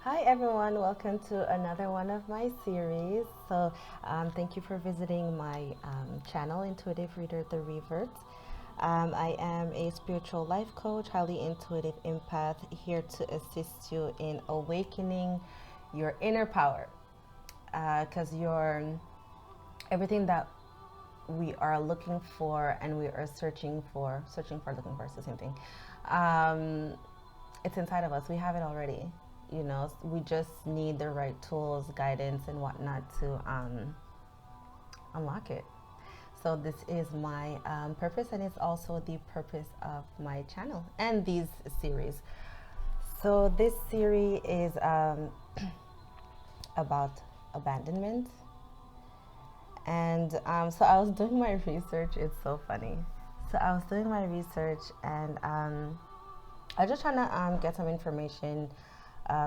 Hi everyone, welcome to another one of my series. Thank you for visiting my channel, Intuitive Reader The Revert. I am a spiritual life coach, highly intuitive empath, here to assist you in awakening your inner power. Because you're everything that we are looking for and we are looking for, it's the same thing. Um, it's inside of us. We have it already. We just need the right tools, guidance, and whatnot to unlock it. So this is my purpose, and it's also the purpose of my channel and these series. So this series is about abandonment. And so I was doing my research. It's so funny. So I was doing my research, and I was just trying to get some information,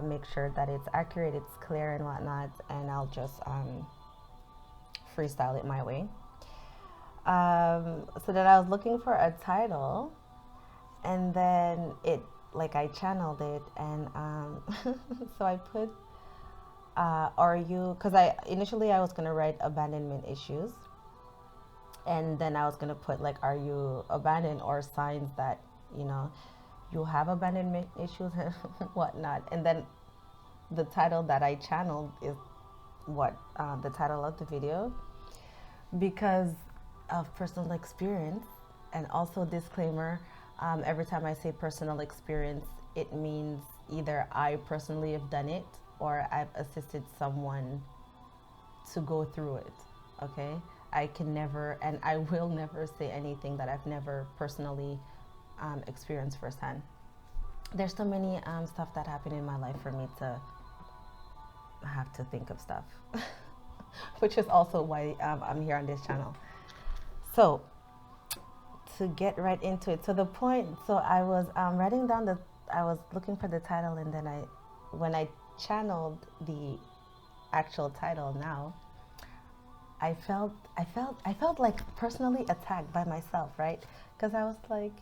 make sure that it's accurate, it's clear, and whatnot. And I'll just freestyle it my way. So then I was looking for a title, and then I channeled it, and so I put are you, because I was going to write abandonment issues, and then I was going to put are you abandoned, or signs that you have abandonment issues and whatnot. And then the title that I channeled is what the title of the video, because of personal experience. And also disclaimer, every time I say personal experience, it means either I personally have done it or I've assisted someone to go through it. Okay, I can never and I will never say anything that I've never personally experienced firsthand. There's so many stuff that happened in my life for me to have to think of stuff, which is also why I'm here on this channel. So to get right into it, so I was writing down I was looking for the title, and then when I channeled the actual title now, I felt like personally attacked by myself, right? Because I was like,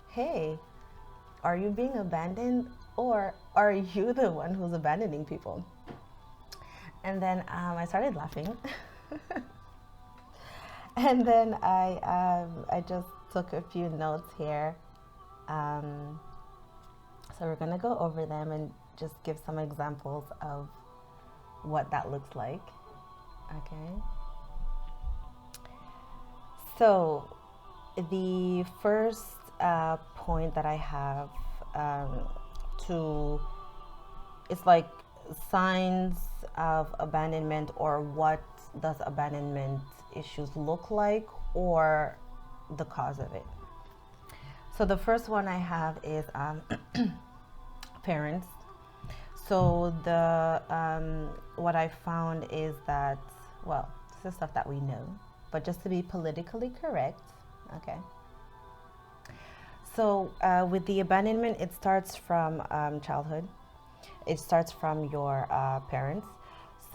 hey, are you being abandoned, or are you the one who's abandoning people? And then I started laughing. And then I just took a few notes here. So we're gonna go over them and just give some examples of what that looks like. Okay. So the first point that I have to it's like signs of abandonment, or what does abandonment issues look like, or the cause of it. So the first one I have is parents. So the what I found is that, well, this is stuff that we know, but just to be politically correct, okay. So with the abandonment, it starts from childhood. It starts from your parents.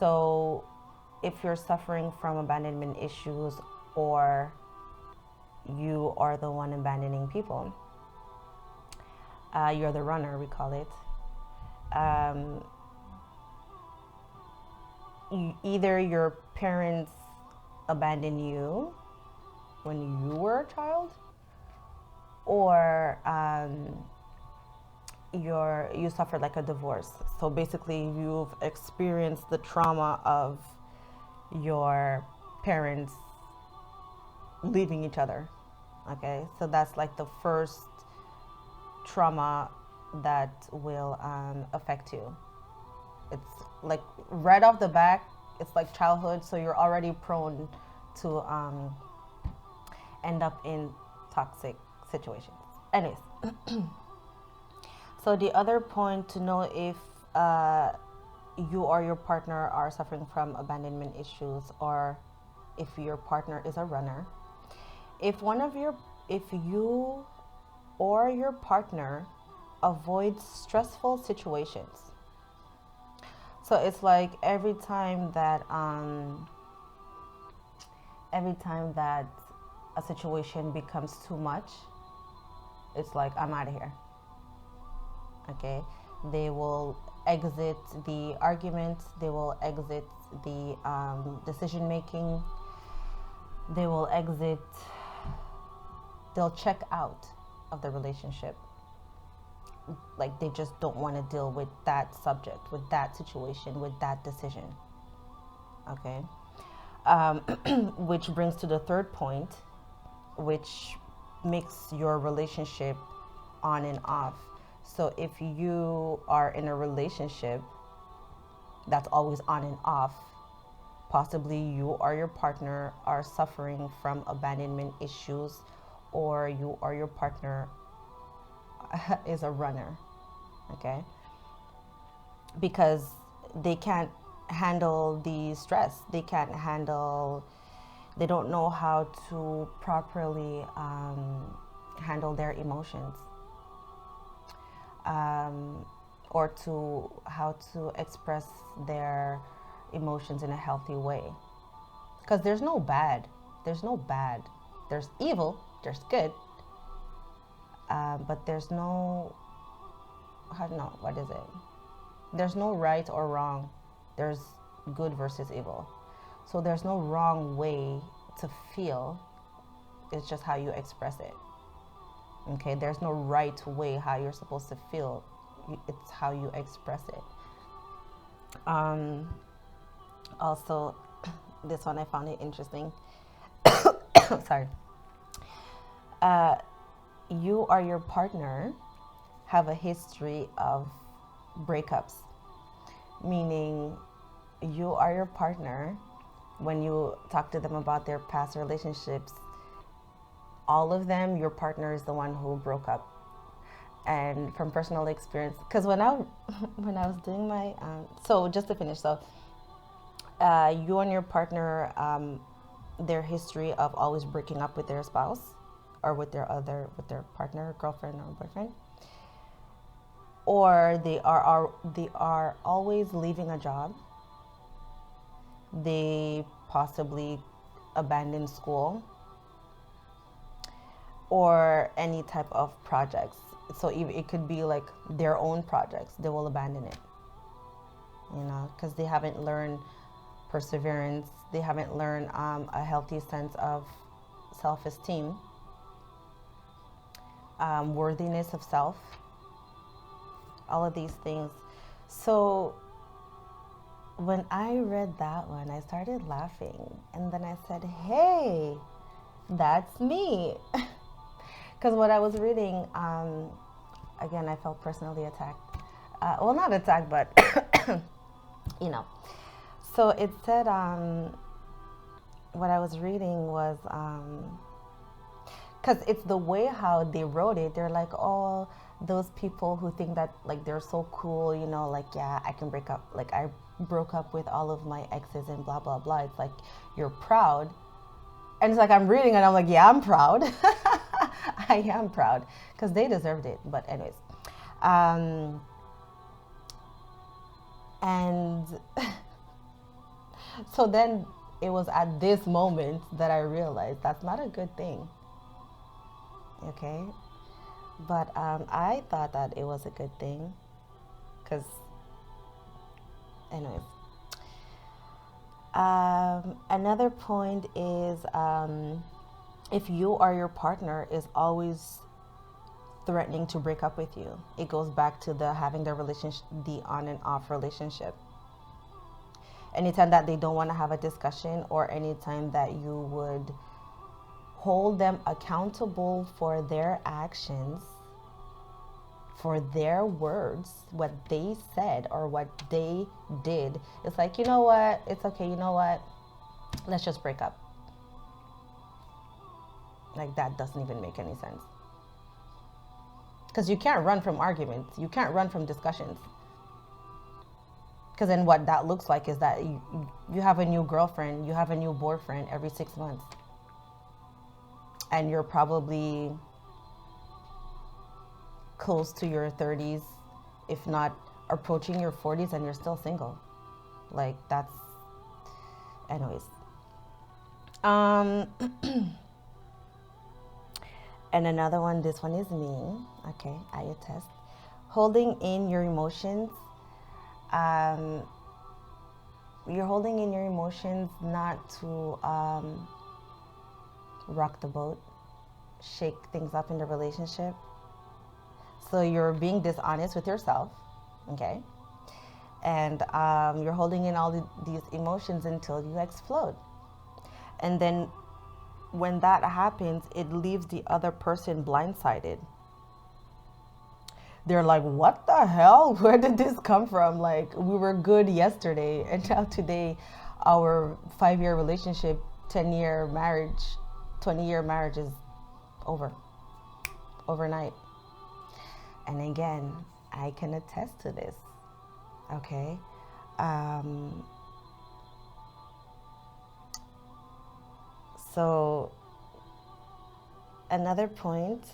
So if you're suffering from abandonment issues, or you are the one abandoning people, you're the runner, we call it. Either your parents abandoned you when you were a child, or you suffered like a divorce. So basically, you've experienced the trauma of your parents leaving each other. Okay, so that's like the first trauma that will affect you. It's like right off the back, it's like childhood, so you're already prone to end up in toxic situations. Anyways, so the other point to know if you or your partner are suffering from abandonment issues, or if your partner is a runner, if you or your partner avoids stressful situations. So it's like every time that a situation becomes too much, it's like, I'm out of here. Okay, They will exit the argument. They will exit the decision making. They will exit, they'll check out of the relationship. Like they just don't want to deal with that subject, with that situation, with that decision. Okay. Which brings to the third point, which makes your relationship on and off. So if you are in a relationship that's always on and off, possibly you or your partner are suffering from abandonment issues, or you or your partner is a runner, okay? Because they can't handle the stress. They don't know how to properly handle their emotions, or how to express their emotions in a healthy way. Because there's no bad. There's evil, there's good, but there's no, what is it? There's no right or wrong. There's good versus evil. So there's no wrong way to feel. It's just how you express it. Okay, there's no right way how you're supposed to feel. It's how you express it. Also, this one I found it interesting. Sorry. You or your partner have a history of breakups, meaning you or your partner, when you talk to them about their past relationships, all of them, your partner is the one who broke up. And from personal experience, because when I was doing my so just to finish, so you and your partner, their history of always breaking up with their spouse or with their partner, girlfriend or boyfriend, or they are always leaving a job. They possibly abandon school or any type of projects. So it could be like their own projects. They will abandon it, because they haven't learned perseverance. They haven't learned a healthy sense of self-esteem, worthiness of self, all of these things. So when I read that one, I started laughing, and then I said, hey, that's me. Because what I was reading, again, I felt personally attacked. Well, not attacked, but, So it said, what I was reading was, because it's the way how they wrote it. They're like, oh, those people who think that, like, they're so cool, like, yeah, I can break up. Like, I broke up with all of my exes and blah, blah, blah. It's like, you're proud. And it's like, I'm reading and I'm like, yeah, I'm proud. I am proud because they deserved it. But anyways, and so then it was at this moment that I realized that's not a good thing. Okay. But I thought that it was a good thing because anyways. Another point is if you or your partner is always threatening to break up with you, it goes back to having the relationship, the on and off relationship. Anytime that they don't want to have a discussion, or anytime that you would hold them accountable for their actions, for their words, what they said or what they did, it's like, you know what, it's okay, you know what, let's just break up. Like, that doesn't even make any sense. Because you can't run from arguments. You can't run from discussions. Because then what that looks like is that you have a new girlfriend, you have a new boyfriend every 6 months. And you're probably close to your 30s, if not approaching your 40s, and you're still single. Like, that's... Anyways. And another one, this one is me. Okay, I attest. holding in your emotions. You're holding in your emotions not to rock the boat, shake things up in the relationship. So you're being dishonest with yourself, okay? And you're holding in all these emotions until you explode. And then when that happens, it leaves the other person blindsided. They're like, what the hell? Where did this come from? Like, we were good yesterday, and now today, our 5-year relationship, 10-year marriage, 20-year marriage is over overnight. And again, I can attest to this, okay? So another point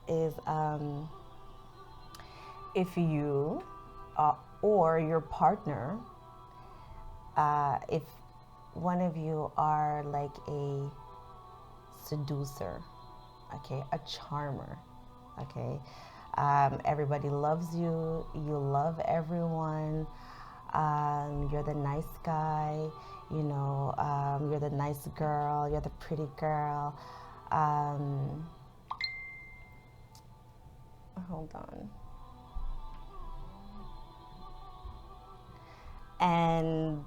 is if you or your partner, if one of you are like a seducer, okay, a charmer, okay, everybody loves you, you love everyone, you're the nice guy, you know, you're the nice girl, you're the pretty girl. Hold on. And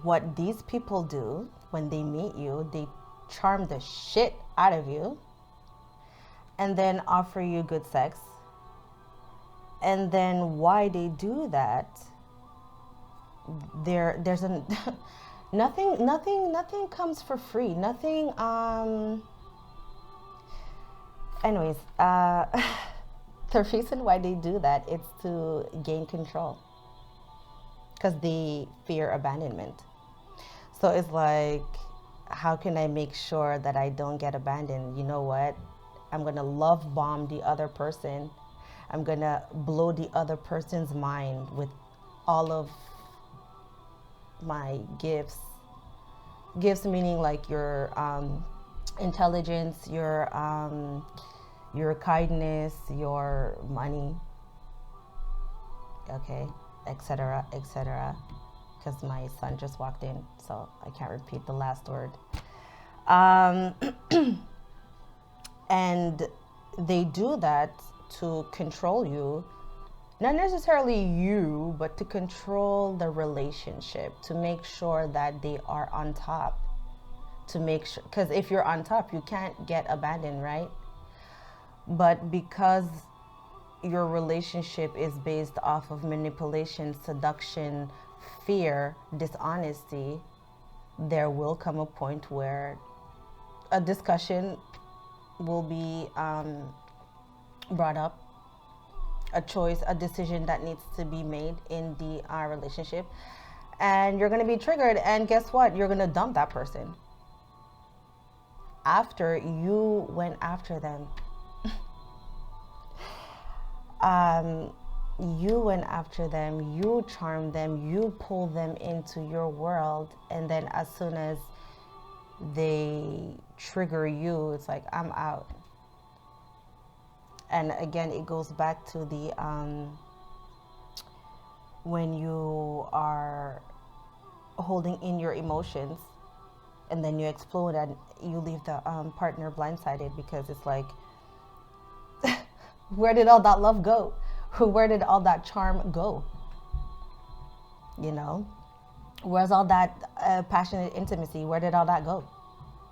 what these people do when they meet you, they charm the shit out of you and then offer you good sex. And then why they do that, there's a nothing comes for free. Nothing anyways, the reason why they do that is to gain control, because they fear abandonment. So it's like, how can I make sure that I don't get abandoned? You know what? I'm gonna love bomb the other person. I'm gonna blow the other person's mind with all of my gifts. Gifts meaning like your intelligence, your kindness, your money, okay, etc., etc. Because my son just walked in, so I can't repeat the last word. And they do that to control you, not necessarily you, but to control the relationship, to make sure that they are on top, to make sure, because if you're on top, you can't get abandoned, right? But because your relationship is based off of manipulation, seduction, fear, dishonesty, there will come a point where a discussion will be brought up, a choice, a decision that needs to be made in the relationship, and you're going to be triggered, and guess what? You're going to dump that person after you went after them. You went after them, you charmed them, you pulled them into your world, and then as soon as they trigger you, it's like, I'm out. And again, it goes back to the when you are holding in your emotions and then you explode and you leave the partner blindsided, because it's like, where did all that love go? Where did all that charm go? You know, where's all that passionate intimacy? Where did all that go?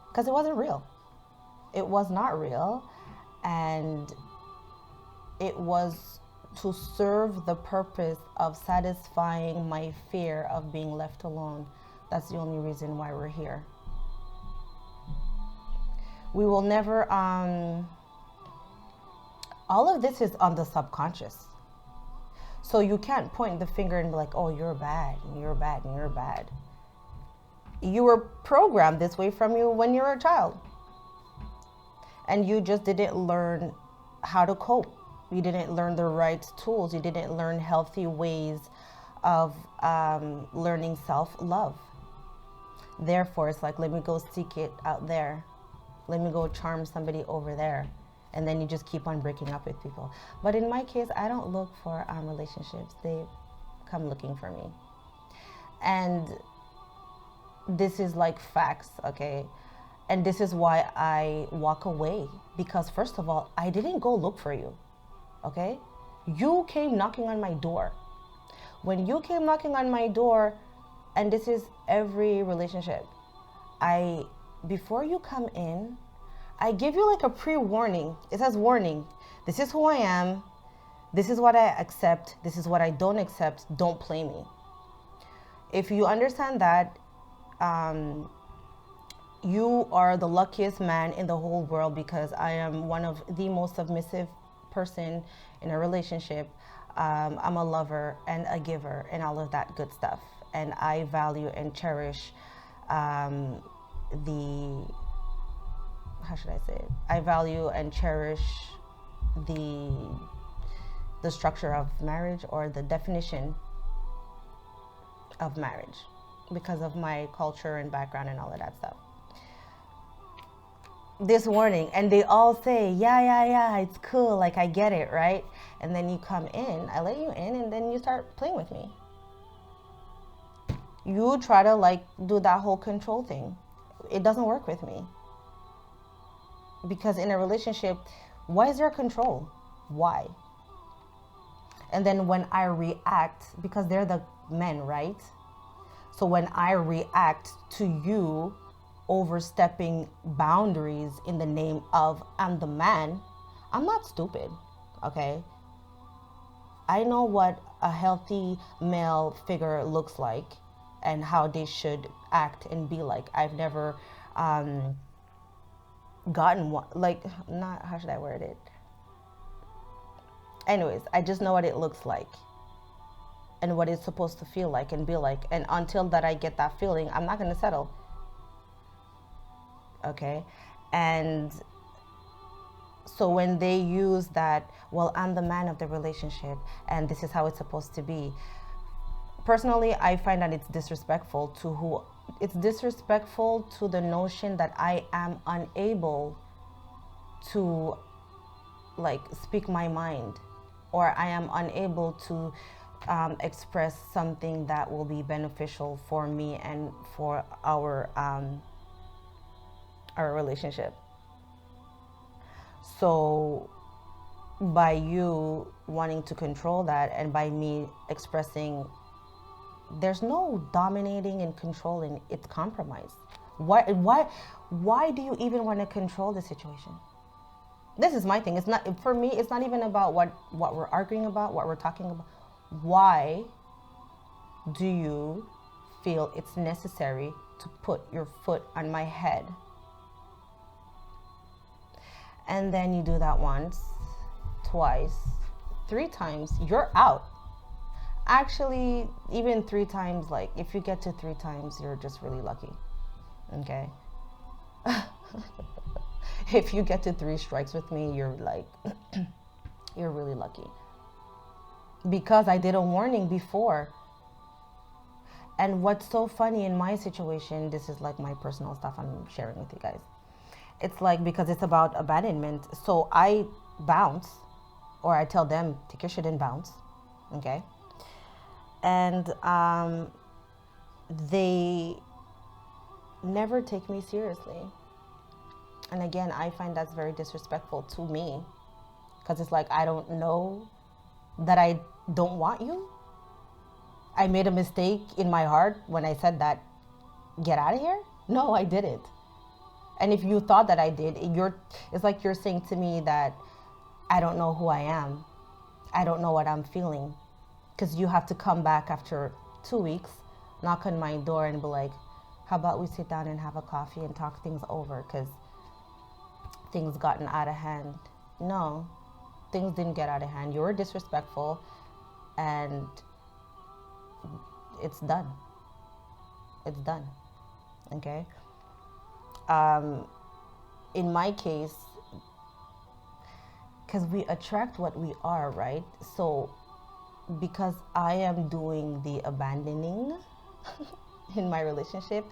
Because it wasn't real. It was not real. And it was to serve the purpose of satisfying my fear of being left alone. That's the only reason why we're here. We will never, all of this is on the subconscious. So you can't point the finger and be like, oh, you're bad, and you're bad, and you're bad. You were programmed this way from you when you were a child. And you just didn't learn how to cope. You didn't learn the right tools. You didn't learn healthy ways of learning self-love. Therefore, it's like, let me go seek it out there. Let me go charm somebody over there. and then you just keep on breaking up with people. But in my case, I don't look for relationships. They come looking for me. And this is like facts, okay? And this is why I walk away, because first of all, I didn't go look for you, okay? You came knocking on my door. When you came knocking on my door, and this is every relationship, before you come in, I give you like a pre-warning. It says, warning, this is who I am, this is what I accept, this is what I don't accept, don't play me. If you understand that, you are the luckiest man in the whole world, because I am one of the most submissive person in a relationship. I'm a lover and a giver and all of that good stuff. And I value and cherish how should I say it? I value and cherish the structure of marriage, or the definition of marriage, because of my culture and background and all of that stuff. This warning, and they all say, yeah, it's cool, like I get it, right? And then you come in, I let you in, and then you start playing with me. You try to like do that whole control thing. It doesn't work with me. Because in a relationship, why is there control? Why? And then when I react, because they're the men, right? So when I react to you overstepping boundaries in the name of I'm the man, I'm not stupid, okay? I know what a healthy male figure looks like and how they should act and be like. I've never gotten one, like, not, how should I word it? Anyways, I just know what it looks like and what it's supposed to feel like and be like. And until that I get that feeling, I'm not going to settle. Okay? And so when they use that, well, I'm the man of the relationship and this is how it's supposed to be. Personally, I find that it's disrespectful to the notion that I am unable to like speak my mind, or I am unable to express something that will be beneficial for me and for our relationship. So by you wanting to control that, and by me expressing, there's no dominating and controlling, it's compromise. Why do you even want to control the situation? This is my thing. It's not, for me, it's not even about what we're arguing about, what we're talking about. Why do you feel it's necessary to put your foot on my head? And then you do that once, twice, 3 times, you're out. Actually, even 3 times, like if you get to 3 times, you're just really lucky. Okay? If you get to 3 strikes with me, you're like, you're really lucky. Because I did a warning before. And what's so funny in my situation, this is like my personal stuff I'm sharing with you guys. It's like, because it's about abandonment. So I bounce, or I tell them, take your shit and bounce. Okay? And they never take me seriously. And again, I find that's very disrespectful to me, because it's like, I don't know that I don't want you. I made a mistake in my heart when I said that, get out of here. No, I didn't. And if you thought that I did, it's like you're saying to me that I don't know who I am. I don't know what I'm feeling. Because you have to come back after 2 weeks, knock on my door and be like, how about we sit down and have a coffee and talk things over, because things gotten out of hand. No, things didn't get out of hand. You were disrespectful, and it's done. It's done. Okay? In my case, because we attract what we are, right? So because I am doing the abandoning in my relationship,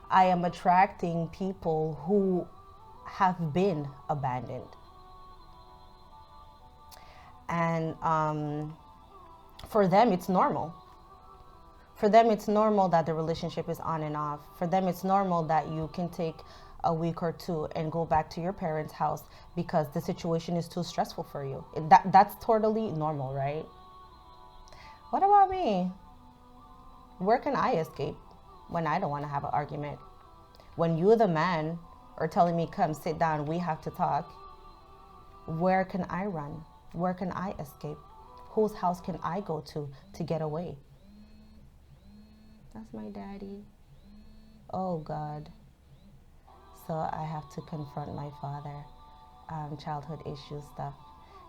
I am attracting people who have been abandoned. And for them, it's normal. For them, it's normal that the relationship is on and off. For them, it's normal that you can take a week or two and go back to your parents' house because the situation is too stressful for you. That's totally normal, right? What about me? Where can I escape when I don't want to have an argument? When you, the man, are telling me, come sit down, we have to talk, where can I run? Where can I escape? Whose house can I go to get away? That's my daddy. Oh, God. So I have to confront my father, childhood issues stuff.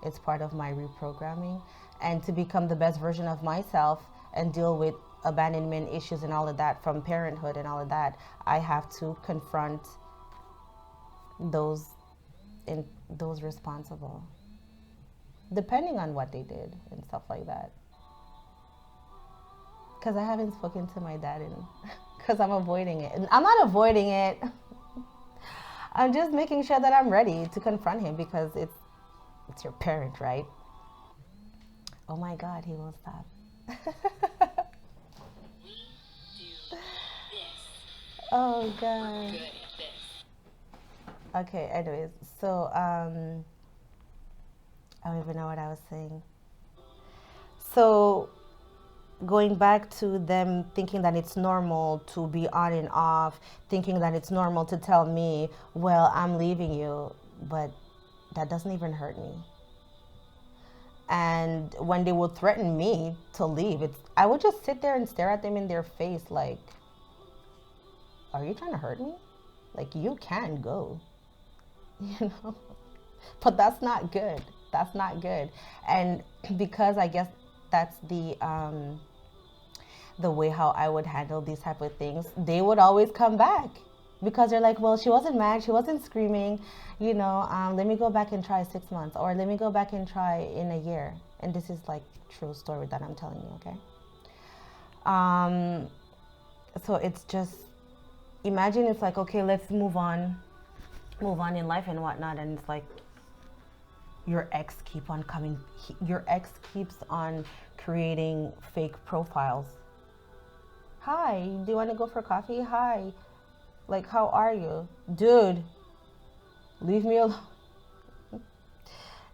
It's part of my reprogramming. And to become the best version of myself and deal with abandonment issues and all of that from parenthood and all of that, I have to confront those responsible, depending on what they did and stuff like that. Because I haven't spoken to my dad because I'm avoiding it. And I'm not avoiding it. I'm just making sure that I'm ready to confront him because it's your parent, right? Oh my God, he will stop. Oh God. Okay, anyways, so I don't even know what I was saying. So going back to them thinking that it's normal to be on and off, thinking that it's normal to tell me, well, I'm leaving you, but that doesn't even hurt me. And when they would threaten me to leave, I would just sit there and stare at them in their face like, are you trying to hurt me? Like, you can go, you know? But that's not good. That's not good. And because I guess that's the way how I would handle these type of things, they would always come back because they're like, well, she wasn't mad, she wasn't screaming, you know, let me go back and try 6 months, or let me go back and try in a year. And this is like true story that I'm telling you, okay? So it's just, imagine it's like, okay, let's move on in life and whatnot, and it's like your ex keeps on creating fake profiles. Hi, do you want to go for coffee? Hi, like, how are you? Dude, leave me alone.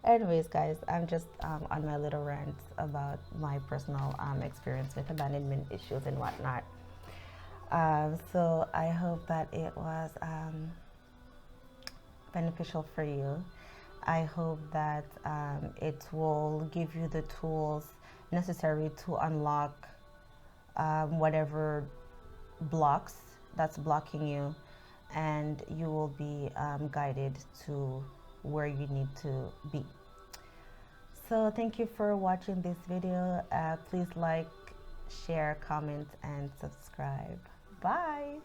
Anyways, guys, I'm just on my little rant about my personal experience with abandonment issues and whatnot. So I hope that it was beneficial for you. I hope that it will give you the tools necessary to unlock whatever blocks that's blocking you, and you will be guided to where you need to be. So thank you for watching this video. Please like, share, comment, and subscribe. Bye.